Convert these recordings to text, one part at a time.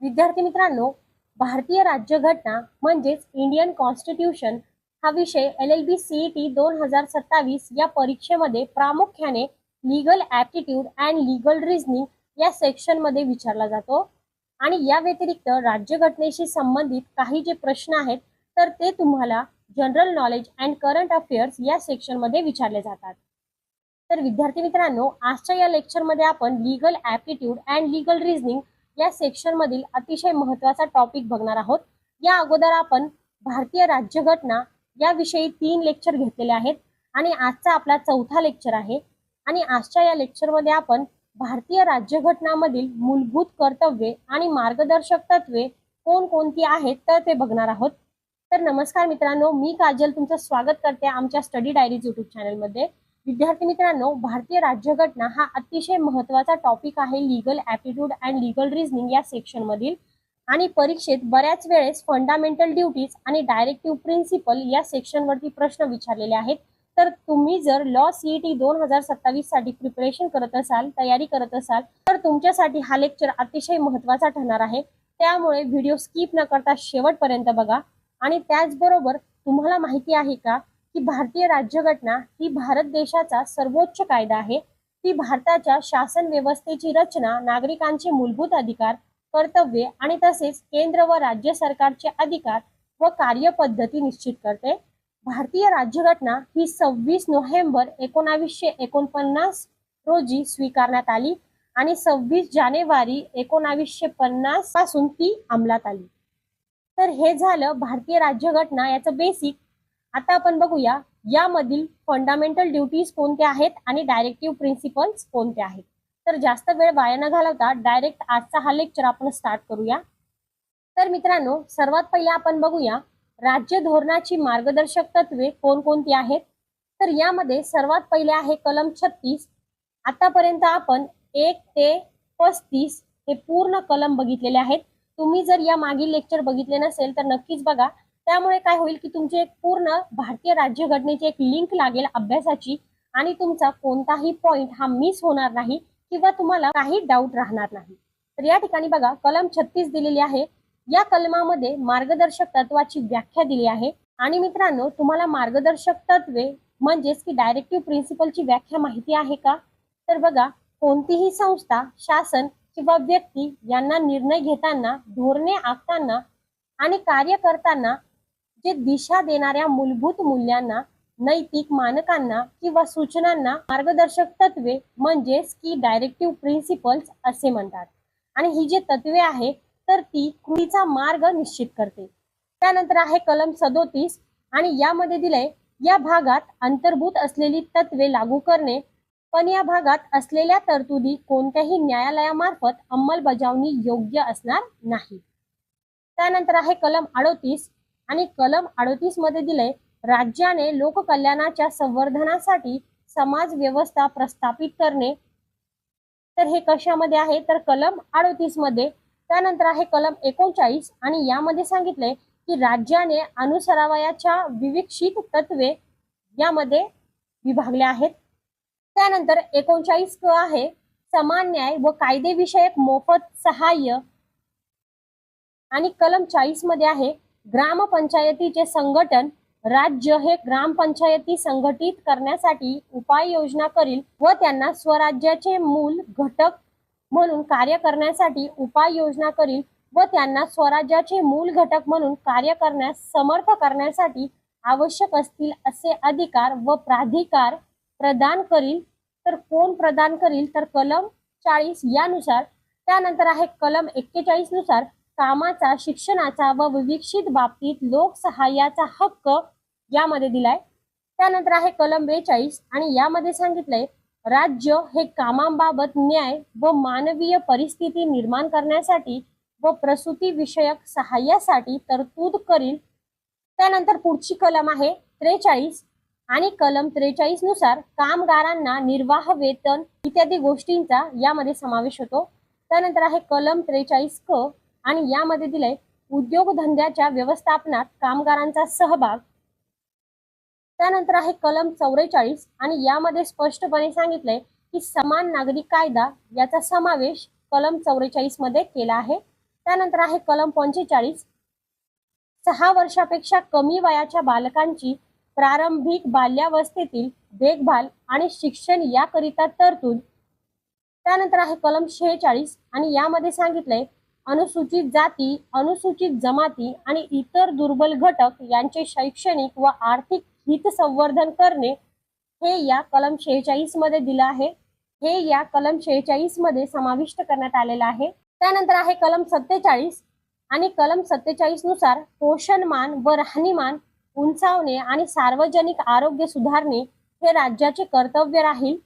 विद्यार्थी मित्रांनो, भारतीय राज्यघटना म्हणजेच इंडियन कॉन्स्टिट्यूशन हा विषय LLB CET 2027 या परीक्षेमध्ये प्रामुख्याने legal aptitude and legal reasoning या सेक्शन मध्ये विचारला जातो। आणि या व्यतिरिक्त राज्यघटनेशी संबंधित काही जे प्रश्न आहेत तर ते तुम्हाला general knowledge and current affairs या सेक्शन मध्ये विचारले जातात। तर विद्यार्थी मित्रांनो, आजच्या या लेक्चर मध्ये आपण legal aptitude and legal reasoning या सेक्शन मधील अतिशय महत्त्वाचा टॉपिक बघणार आहोत। या अगोदर आपण भारतीय राज्यघटना याविषयी 3 लेक्चर घेतलेले आहेत आणि आजचा आपला चौथा लेक्चर आहे। आणि आजच्या या लेक्चर मध्ये आपण भारतीय राज्यघटनामधील मूलभूत कर्तव्ये आणि मार्गदर्शक तत्वे कोणकोणती आहेत तर ते बघणार आहोत। तर नमस्कार मित्रांनो, मी काजल तुमचं स्वागत करते आमच्या स्टडी डायरीज यूट्यूब चॅनल मध्ये। विद्यार्थी मित्रांनो, भारतीय राज्यघटना हा अतिशय महत्त्वाचा टॉपिक आहे legal aptitude and legal reasoning या सेक्शन मधील। आणि परीक्षेत बऱ्याच वेळेस फंडामेंटल ड्युटीज आणि डायरेक्टिव्ह प्रिन्सिपल या सेक्शन वरती प्रश्न विचारलेले आहेत। तर तुम्ही जर लॉ CET 2027 साठी प्रिपरेशन करत असाल, तयारी करत असाल तर तुमच्यासाठी हा लेक्चर अतिशय महत्त्वाचा ठरणार आहे। त्यामुळे व्हिडिओ स्किप न करता शेवटपर्यंत बघा। आणि त्याचबरोबर तुम्हाला माहिती आहे का की भारतीय राज्यघटना ही भारत देशाचा सर्वोच्च कायदा आहे। ती भारताच्या शासन व्यवस्थेची रचना, नागरिकांचे मूलभूत अधिकार, कर्तव्ये आणि तसेच केंद्र व राज्य सरकारचे अधिकार व कार्यपद्धती निश्चित करते। भारतीय राज्यघटना ही 26 नोव्हेंबर 1949 रोजी स्वीकारण्यात आली आणि 26 जानेवारी 1950 पासून ती अंमलात आली। तर हे झालं भारतीय राज्यघटना याचं बेसिक। आता आपण बघूया यामधील फंडामेंटल ड्युटीज कोणत्या आहेत आणि डायरेक्टिव्ह प्रिन्सिपल्स कोणते आहेत। तर जास्त वेळ वाया न घालवता डायरेक्ट आजचा हा लेक्चर आपण स्टार्ट करूया। तर मित्रांनो, सर्वात पहिले आपण बघूया राज्य धोरणाची मार्गदर्शक तत्वे कोणकोणती आहेत। तर यामध्ये सर्वात पहिले आहे कलम 36। आतापर्यंत आपण 1 ते 35 हे पूर्ण कलम बघितलेले आहेत। तुम्ही जर या मागील लेक्चर बघितले नसेल तर नक्कीच बघा। त्यामुळे काय होईल की तुमची एक पूर्ण भारतीय राज्यघटनेची एक लिंक लागेल अभ्यासाची आणि तुमचा कोणताही पॉइंट हा मिस होणार नाही किंवा तुम्हाला काही डाऊट राहणार नाही। तर या ठिकाणी बघा कलम 36 दिलेली आहे। या कलमामध्ये मार्गदर्शक तत्वाची व्याख्या दिली आहे। आणि मित्रांनो, तुम्हाला मार्गदर्शक तत्वे म्हणजेच की डायरेक्टिव्ह प्रिन्सिपलची व्याख्या माहिती आहे का? तर बघा, कोणतीही संस्था, शासन किंवा व्यक्ती यांना निर्णय घेताना, धोरणे आखताना आणि कार्य करताना जे दिशा देणाऱ्या मूलभूत मूल्यांना, नैतिक मानकांना किंवा सूचनांना मार्गदर्शक तत्वे म्हणजेच की डायरेक्टिव्ह प्रिन्सिपल्स असे म्हणतात। आणि ही जी तत्वे आहे तर ती कृतीचा मार्ग निश्चित करते। त्यानंतर आहे कलम 37 आणि यामध्ये दिले या भागात अंतर्भूत असलेली तत्वे लागू करणे, पण या भागात असलेल्या तरतुदी कोणत्याही न्यायालयामार्फत अंमलबजावणी योग्य असणार नाही। त्यानंतर आहे कलम 38 आणि कलम 38 मध्ये दिले राज्याने लोककल्याणाच्या संवर्धनासाठी समाज व्यवस्था प्रस्थापित करणे। तर हे कशामध्ये आहे तर कलम 38 मध्ये। त्यानंतर आहे कलम 39 आणि यामध्ये सांगितले की राज्याने अनुसरावयाच्या विविक्षित तत्वे यामध्ये विभागले आहेत। त्यानंतर 39 क आहे समान न्याय व कायदेविषयक मोफत सहाय्य। आणि कलम 40 मध्ये आहे ग्रामपंचायतीचे संघटन, राज्य हे ग्रामपंचायती संघटित करण्यासाठी उपाययोजना करील व त्यांना स्वराज्याचे मूल घटक म्हणून कार्य करण्यासाठी उपाययोजना करील व त्यांना स्वराज्याचे मूल घटक म्हणून कार्य करण्यास समर्थ करण्यासाठी आवश्यक असतील असे अधिकार व प्राधिकार प्रदान करील। तर कोण प्रदान करील तर कलम 40 यानुसार। त्यानंतर आहे कलम 41 नुसार कामाचा, शिक्षणाचा व विविक्षित बाबतीत लोकसहाय्याचा हक्क यामध्ये दिलाय। त्यानंतर आहे कलम 42 आणि यामध्ये सांगितलंय राज्य हे कामांबाबत न्याय व मानवीय परिस्थिती निर्माण करण्यासाठी व प्रसूती विषयक सहाय्यासाठी तरतूद करील। त्यानंतर पुढची कलम आहे 43 आणि कलम 43 नुसार कामगारांना निर्वाह वेतन इत्यादी गोष्टींचा यामध्ये समावेश होतो। त्यानंतर आहे कलम 43 क आणि यामध्ये दिले उद्योगधंद्याच्या व्यवस्थापनात कामगारांचा सहभाग। त्यानंतर आहे कलम 44 आणि यामध्ये स्पष्टपणे सांगितले की समान नागरिक कायदा याचा समावेश कलम 44 मध्ये केला आहे। त्यानंतर आहे कलम 45, 6 वर्षापेक्षा कमी वयाच्या बालकांची प्रारंभिक बाल्यावस्थेतील देखभाल आणि शिक्षण याकरिता तरतूद. त्यानंतर आहे कलम 46 आणि यामध्ये सांगितलंय अनुसूचित जाती, अनुसूचित जमाती आणि इतर दुर्बल घटक यांचे शैक्षणिक व आर्थिक हित संवर्धन करणे, हे या कलम 46 मध्ये दिलं आहे. हे या कलम 46 मध्ये समाविष्ट करण्यात आलेलं आहे. त्यानंतर आहे कलम 47 आणि कलम 47 नुसार पोषणमान व राहणीमान उंचावणे आणि सार्वजनिक आरोग्य सुधारणे हे राज्याचे कर्तव्य राहील.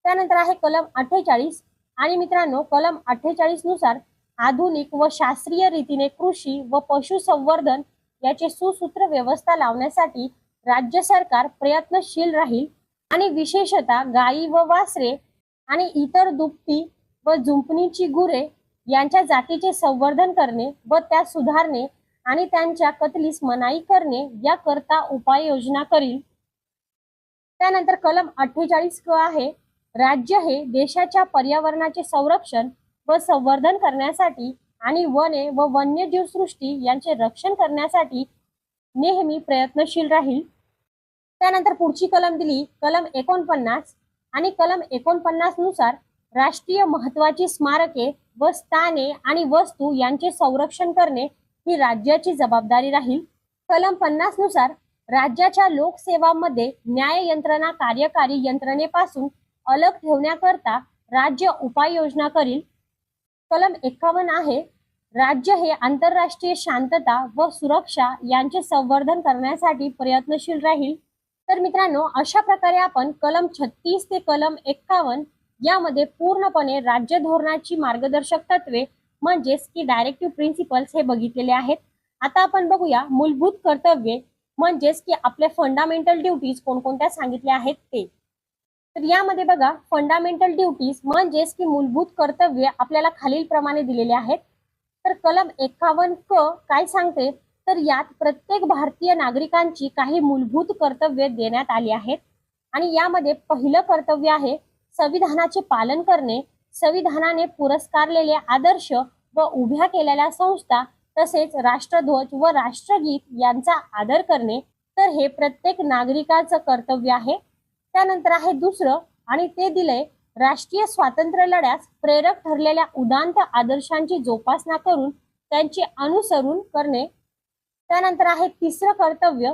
त्यानंतर आहे कलम 48 आणि मित्रांनो कलम 48 नुसार आधुनिक व शास्त्रीय रीतीने कृषी व पशुसंवर्धन याचे सुसूत्र व्यवस्था लावण्यासाठी राज्य सरकार प्रयत्नशील राहील आणि विशेषतः गायी व वासरे आणि इतर दुभती व जुंपणीची गुरे यांच्या जातीचे संवर्धन करणे व त्या सुधारणे आणि त्यांच्या कत्तलीस मनाई करणे याकरता उपाययोजना करील. त्यानंतर कलम 48 क आहे राज्य हे देशाच्या पर्यावरणाचे संरक्षण व संवर्धन करण्यासाठी आणि वने व वन्यजीव सृष्टी यांचे रक्षण करण्यासाठी नेहमी प्रयत्नशील राहील. त्यानंतर पुढची कलम दिली कलम 49 आणि कलम 49 नुसार राष्ट्रीय महत्वाची स्मारके व स्थाने आणि वस्तू यांचे संरक्षण करणे ही राज्याची जबाबदारी राहील. कलम 50 नुसार राज्याच्या लोकसेवांमध्ये न्याय यंत्रणा कार्यकारी यंत्रणेपासून अलग ठेवण्याकरता राज्य उपाययोजना करील. कलम 51 आहे राज्य हे आंतरराष्ट्रीय शांतता व सुरक्षा यांचे संवर्धन करण्यासाठी प्रयत्नशील राहील. तर मित्रांनो अशा प्रकारे आपण कलम 36 ते कलम 51 यामध्ये पूर्णपणे राज्य धोरणाची मार्गदर्शक तत्वे म्हणजेच की डायरेक्टिव्ह प्रिन्सिपल्स हे बघितलेले आहेत. आता आपण बघूया मूलभूत कर्तव्ये म्हणजेच की आपले फंडामेंटल ड्युटीज कोणकोणत्या सांगितल्या आहेत ते. तर यामध्ये बघा फंडामेंटल ड्युटीज म्हणजेच की मूलभूत कर्तव्ये आपल्याला खालील प्रमाणे दिलेले आहेत. तर कलम 51 क काय सांगते तर यात प्रत्येक भारतीय नागरिकांची काही मूलभूत कर्तव्ये देण्यात आली आहेत आणि यामध्ये पहिलं कर्तव्य आहे संविधानाचे पालन करणे, संविधानाने पुरस्कारलेले आदर्श व उभ्या केलेल्या संस्था तसेच राष्ट्रध्वज व राष्ट्रगीत यांचा आदर करणे. तर हे प्रत्येक नागरिकाचं कर्तव्य आहे. त्यानंतर आहे दुसरं आणि ते दिले राष्ट्रीय स्वातंत्र्य लढ्यास प्रेरक ठरलेल्या उदात्त आदर्शांची जोपासना करून त्यांचे अनुसरण करणे. त्यानंतर आहे तिसरं कर्तव्य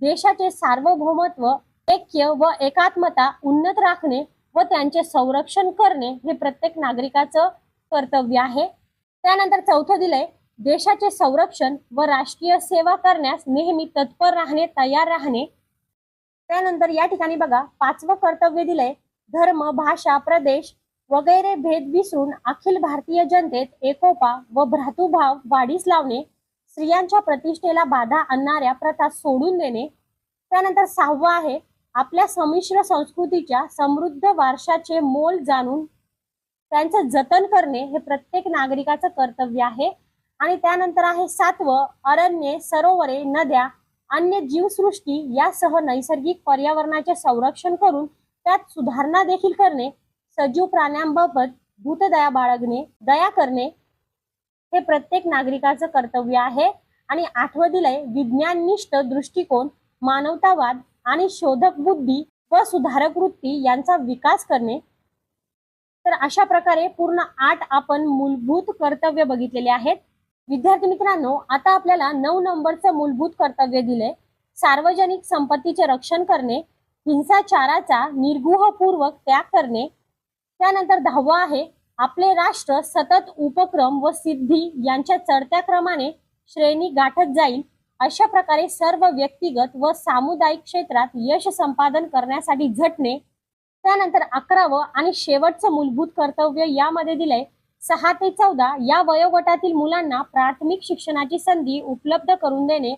देशाचे सार्वभौमत्व, ऐक्य व एकात्मता उन्नत राखणे व त्यांचे संरक्षण करणे हे प्रत्येक नागरिकाचं कर्तव्य आहे. त्यानंतर चौथं दिलंय देशाचे संरक्षण व राष्ट्रीय सेवा करण्यास नेहमी तत्पर राहणे, तयार राहणे. त्यानंतर या ठिकाणी बघा पाचवं कर्तव्य दिलंय धर्म, भाषा, प्रदेश वगैरे भेद विसरून अखिल भारतीय जनतेत एकोपा व भ्रातृभाव वाढीस लावणे, स्त्रियांच्या प्रतिष्ठेला बाधा आणणाऱ्या प्रथा सोडून देणे. त्यानंतर सहावं आहे आपल्या संमिश्र संस्कृतीच्या समृद्ध वारशाचे मोल जाणून त्यांचं जतन करणे हे प्रत्येक नागरिकाचं कर्तव्य आहे. आणि त्यानंतर आहे सातवं अरण्ये, सरोवरे, नद्या, अन्य जीवसृष्टी यासह नैसर्गिक पर्यावरणाचे संरक्षण करून त्यात सुधारणा देखील करणे, सजीव प्राण्यांबाबत भूतदया बाळगणे, दया करणे हे प्रत्येक नागरिकाचं कर्तव्य आहे. आणि आठवं दिलंय विज्ञाननिष्ठ दृष्टिकोन, मानवतावाद आणि शोधक बुद्धी व सुधारक वृत्ती यांचा विकास करणे. तर अशा प्रकारे पूर्ण 8 आपण मूलभूत कर्तव्य बघितलेले आहेत. विद्यार्थी मित्रांनो आता आपल्याला 9 नंबरचं मूलभूत कर्तव्य दिले सार्वजनिक संपत्तीचे रक्षण करणे, हिंसाचाराचा निर्गुहपूर्वक त्याग करणे. त्यानंतर 10वं आहे आपले राष्ट्र सतत उपक्रम व सिद्धी यांच्या चढत्या क्रमाने श्रेणी गाठत जाईल अशा प्रकारे सर्व व्यक्तिगत व सामुदायिक क्षेत्रात यश संपादन करण्यासाठी झटणे. त्यानंतर 11वं आणि शेवटचं मूलभूत कर्तव्य यामध्ये दिलंय 6 ते 14 या वयोगटातील मुलांना प्राथमिक शिक्षणाची संधी उपलब्ध करून देणे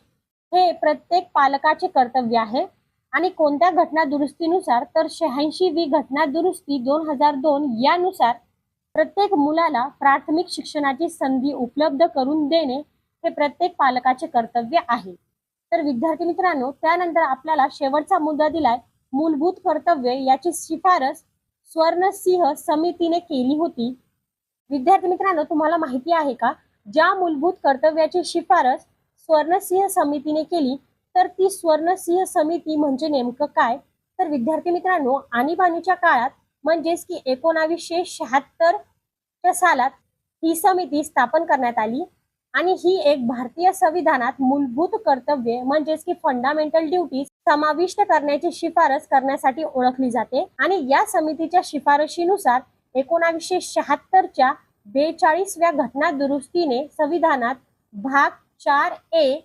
हे प्रत्येक पालकाचे कर्तव्य आहे. आणि कोणत्या घटना दुरुस्तीनुसार तर 86वी घटना दुरुस्ती 2002 यानुसार प्रत्येक मुलाला प्राथमिक शिक्षणाची संधी उपलब्ध करून देणे हे प्रत्येक पालकाचे कर्तव्य आहे. तर विद्यार्थी मित्रांनो त्यानंतर आपल्याला शेवटचा मुद्दा दिलाय मूलभूत कर्तव्य याची शिफारस स्वर्णसिंह समितीने केली होती. विद्यार्थी मित्रांनो तुम्हाला माहिती आहे का ज्या मूलभूत कर्तव्याची शिफारस स्वर्णसिंह समितीने केली, तर ती स्वर्णसिंह समिती म्हणजे नेमकं काय? तर विद्यार्थी मित्रांनो, आणीबाणीच्या काळात म्हणजेच की 1976च्या सालात ही समिती स्थापन करण्यात आली आणि ही एक भारतीय संविधानात मूलभूत कर्तव्ये म्हणजेच की फंडामेंटल ड्युटीज समाविष्ट करण्याची शिफारस करण्यासाठी ओळखली जाते आणि या समितीच्या शिफारशीनुसार 1976च्या 42व्या घटना दुरुस्तीने संविधानात भाग 4A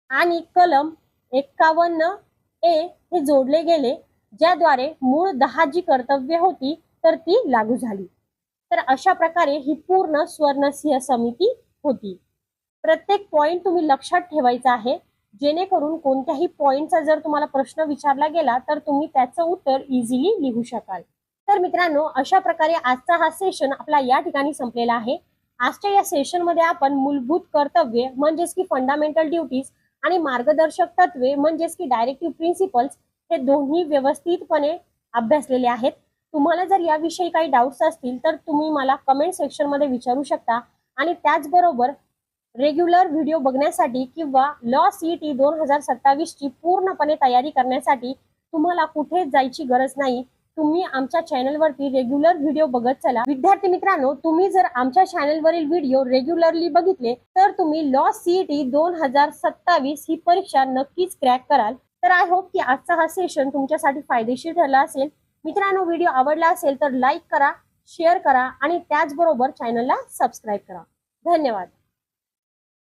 आणि कलम 51A हे जोडले गेले, ज्याद्वारे मूळ 10 जी कर्तव्ये होती तर ती लागू झाली. तर अशा प्रकारे ही पूर्ण स्वर्णसिंह समिती होती. प्रत्येक पॉइंट तुम्ही लक्षात ठेवायचा आहे, जेणेकरून कोणत्याही पॉइंटचा जर तुम्हाला प्रश्न विचारला गेला तर तुम्ही त्याचं उत्तर इझिली लिहू शकाल. तर मित्रांनो, अशा प्रकारे आजचा हा सेशन आपला या ठिकाणी संपलेला आहे. आजच्या या सेशनमध्ये आपण मूलभूत कर्तव्ये म्हणजेच की फंडामेंटल ड्युटीज आणि मार्गदर्शक तत्वे म्हणजेच की डायरेक्टिव्ह प्रिन्सिपल्स हे दोन्ही व्यवस्थितपणे अभ्यासलेले आहेत. तुम्हाला जर याविषयी काही डाऊट्स असतील तर तुम्ही मला कमेंट सेक्शनमध्ये विचारू शकता आणि त्याचबरोबर रेग्युलर व्हिडिओ बघण्यासाठी किंवा लॉ सीईटी 2027 ची पूर्णपणे तयारी करण्यासाठी तुम्हाला कुठेच जायची गरज नाही. तुम्ही आमच्या चॅनलवरती रेग्युलर व्हिडिओ बघत चला. विद्यार्थी मित्रांनो, तुम्ही जर आमच्या चॅनलवरील व्हिडिओ रेग्युलरली बघितले तर तुम्ही लॉ सीईटी 2027 ही परीक्षा नक्कीच क्रॅक कराल. तर आय होप की आजचा हा सेशन तुमच्यासाठी फायदेशीर ठरला असेल. मित्रांनो, व्हिडिओ आवडला असेल तर लाईक करा, शेअर करा आणि त्याचबरोबर चॅनलला सबस्क्राईब करा. धन्यवाद.